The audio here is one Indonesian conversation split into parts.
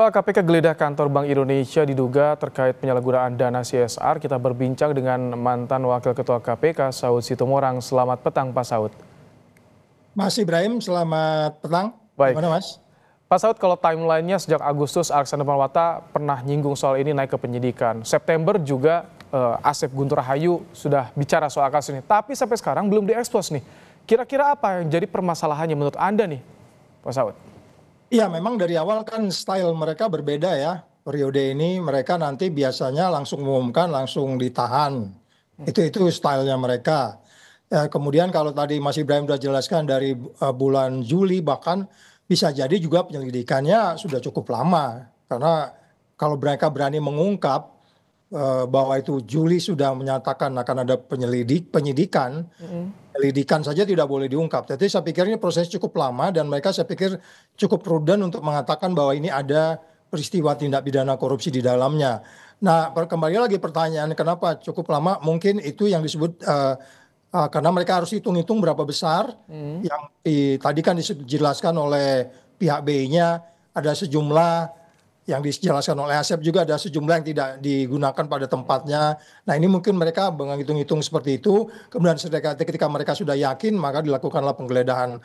KPK geledah kantor Bank Indonesia diduga terkait penyalahgunaan dana CSR. Kita berbincang dengan mantan Wakil Ketua KPK, Saud Situmorang. Selamat petang, Pak Saud. Mas Ibrahim, selamat petang. Baik. Gimana, Mas? Pak Saud, kalau timelinenya sejak Agustus, Alexander Marwata pernah nyinggung soal ini naik ke penyidikan. September juga Asep Guntur Rahayu sudah bicara soal kasus ini. Tapi sampai sekarang belum diekspos nih. Kira-kira apa yang jadi permasalahannya menurut Anda nih, Pak Saud? Iya, memang dari awal kan style mereka berbeda ya. Periode ini mereka nanti biasanya langsung mengumumkan, langsung ditahan. Itu stylenya mereka. Kemudian kalau tadi Mas Ibrahim sudah jelaskan dari bulan Juli bahkan bisa jadi juga penyelidikannya sudah cukup lama. Karena kalau mereka berani mengungkap bahwa itu Juli sudah menyatakan akan ada penyidikan saja tidak boleh diungkap. Jadi saya pikir ini proses cukup lama dan mereka saya pikir cukup prudent untuk mengatakan bahwa ini ada peristiwa tindak pidana korupsi di dalamnya. Nah, kembali lagi pertanyaan kenapa cukup lama? Mungkin itu yang disebut karena mereka harus hitung-hitung berapa besar. Yang tadi kan dijelaskan oleh pihak BI-nya ada sejumlah, yang dijelaskan oleh Asep juga ada sejumlah yang tidak digunakan pada tempatnya. Nah, ini mungkin mereka menghitung-hitung seperti itu. Kemudian ketika mereka sudah yakin, maka dilakukanlah penggeledahan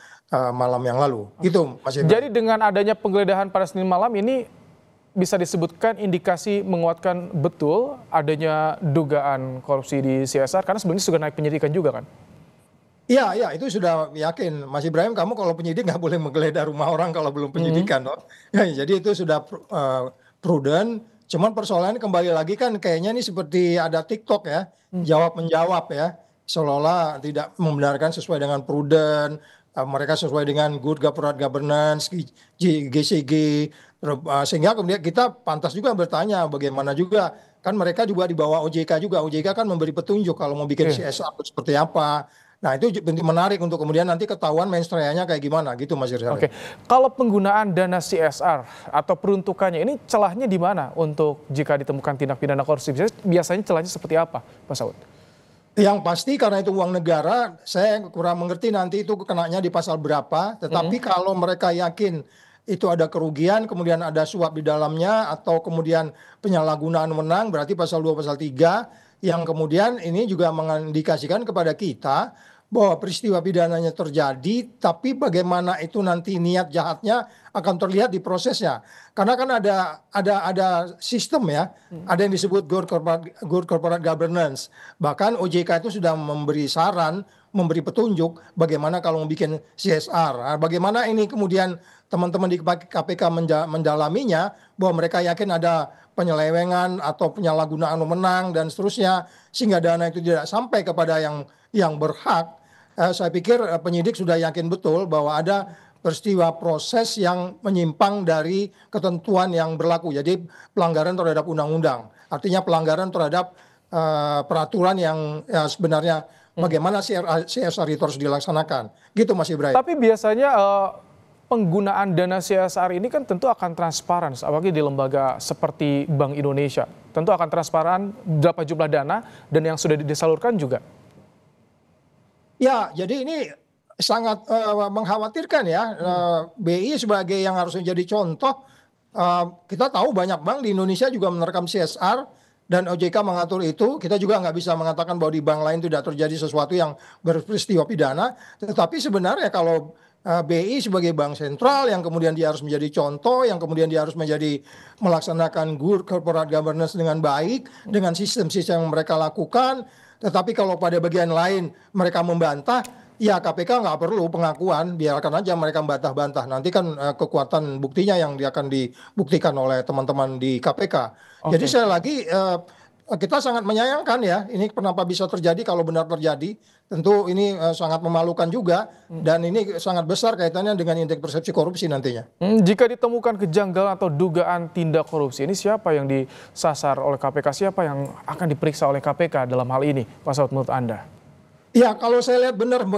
malam yang lalu. Gitu, Mas Ibrahim. Jadi dengan adanya penggeledahan pada Senin malam ini bisa disebutkan indikasi menguatkan betul adanya dugaan korupsi di CSR, karena sebelumnya sudah naik penyidikan juga kan? Iya, itu sudah yakin. Mas Ibrahim, kamu kalau penyidik nggak boleh menggeledah rumah orang kalau belum penyidikan. Ya, jadi itu sudah prudent. Cuman persoalannya kembali lagi kan kayaknya ini seperti ada TikTok ya, jawab-menjawab ya. Seolah-olah tidak membenarkan sesuai dengan prudent, mereka sesuai dengan good corporate governance, GCG. Sehingga kemudian kita pantas juga bertanya bagaimana juga. Kan mereka juga di bawah OJK juga. OJK kan memberi petunjuk kalau mau bikin CSR seperti apa. Nah, itu menarik untuk kemudian nanti ketahuan mainstreamnya kayak gimana gitu, Mas Irsal. Oke, kalau penggunaan dana CSR atau peruntukannya ini celahnya di mana untuk jika ditemukan tindak pidana korupsi? Biasanya celahnya seperti apa, Pak Saud? Yang pasti karena itu uang negara, saya kurang mengerti nanti itu kenanya di pasal berapa. Tetapi kalau mereka yakin itu ada kerugian, kemudian ada suap di dalamnya, atau kemudian penyalahgunaan wewenang, berarti pasal 2, pasal 3, yang kemudian ini juga mengindikasikan kepada kita bahwa peristiwa pidananya terjadi, tapi bagaimana itu nanti niat jahatnya akan terlihat di prosesnya. Karena kan ada sistem ya, ada yang disebut good corporate governance. Bahkan OJK itu sudah memberi saran, memberi petunjuk bagaimana kalau mau bikin CSR. Nah, bagaimana ini kemudian teman-teman di KPK mendalaminya, bahwa mereka yakin ada penyelewengan atau penyalahgunaan wewenang dan seterusnya, sehingga dana itu tidak sampai kepada yang berhak. Saya pikir penyidik sudah yakin betul bahwa ada peristiwa proses yang menyimpang dari ketentuan yang berlaku. Jadi pelanggaran terhadap undang-undang. Artinya pelanggaran terhadap peraturan yang sebenarnya bagaimana CSR itu harus dilaksanakan. Gitu, Mas Ibrahim. Tapi biasanya penggunaan dana CSR ini kan tentu akan transparan, apalagi di lembaga seperti Bank Indonesia. Tentu akan transparan berapa jumlah dana dan yang sudah disalurkan juga. Ya, jadi ini sangat mengkhawatirkan ya. BI sebagai yang harus menjadi contoh, kita tahu banyak bank di Indonesia juga menerapkan CSR dan OJK mengatur itu. Kita juga nggak bisa mengatakan bahwa di bank lain tidak terjadi sesuatu yang berperistiwa pidana. Tetapi sebenarnya kalau BI sebagai bank sentral yang kemudian dia harus menjadi contoh, yang kemudian dia harus melaksanakan good corporate governance dengan baik, dengan sistem-sistem yang mereka lakukan. Tetapi kalau pada bagian lain mereka membantah, ya KPK nggak perlu pengakuan, biarkan aja mereka bantah-bantah. Nanti kan kekuatan buktinya yang akan dibuktikan oleh teman-teman di KPK. Jadi sekali lagi kita sangat menyayangkan ya, ini kenapa bisa terjadi kalau benar terjadi. Tentu ini sangat memalukan juga dan ini sangat besar kaitannya dengan indeks persepsi korupsi nantinya. Jika ditemukan kejanggalan atau dugaan tindak korupsi, ini siapa yang disasar oleh KPK? Siapa yang akan diperiksa oleh KPK dalam hal ini, Pak Saud, menurut Anda? Ya, kalau saya lihat benar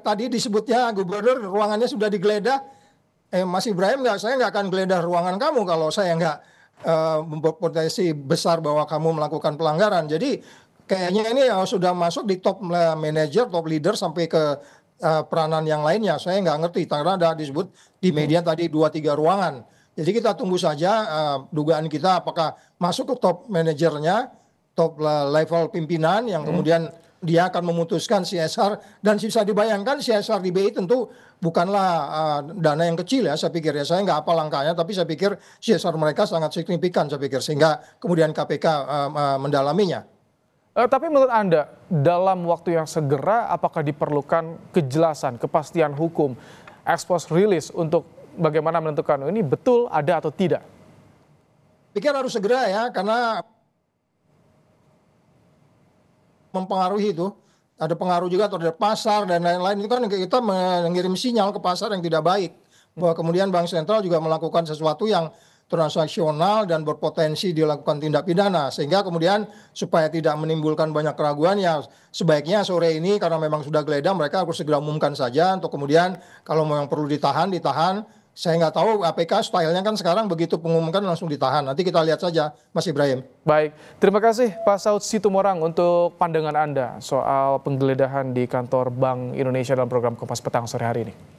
tadi disebutnya gubernur ruangannya sudah digeledah. Mas Ibrahim, saya nggak akan geledah ruangan kamu kalau saya nggak berpotensi besar bahwa kamu melakukan pelanggaran. Jadi kayaknya ini sudah masuk di top manager, top leader sampai ke peranan yang lainnya. Saya nggak ngerti karena ada disebut di media tadi 2-3 ruangan. Jadi kita tunggu saja dugaan kita apakah masuk ke top manajernya, top level pimpinan yang kemudian dia akan memutuskan CSR, dan bisa dibayangkan CSR di BI tentu bukanlah dana yang kecil ya, saya pikir ya, saya nggak apa langkahnya, tapi saya pikir CSR mereka sangat signifikan, saya pikir, sehingga kemudian KPK mendalaminya. Tapi menurut Anda, dalam waktu yang segera apakah diperlukan kejelasan, kepastian hukum, expose rilis untuk bagaimana menentukan ini betul ada atau tidak? Pikir harus segera ya, karena mempengaruhi itu, ada pengaruh juga terhadap pasar dan lain-lain. Itu kan kita mengirim sinyal ke pasar yang tidak baik, bahwa kemudian bank sentral juga melakukan sesuatu yang transaksional dan berpotensi dilakukan tindak pidana, sehingga kemudian supaya tidak menimbulkan banyak keraguan ya sebaiknya sore ini karena memang sudah geledah mereka harus segera umumkan saja, untuk kemudian kalau memang perlu ditahan. Saya nggak tahu APK stylenya kan sekarang begitu pengumuman langsung ditahan. Nanti kita lihat saja, Mas Ibrahim. Baik, terima kasih Pak Saud Situmorang untuk pandangan Anda soal penggeledahan di kantor Bank Indonesia dalam program Kompas Petang sore hari ini.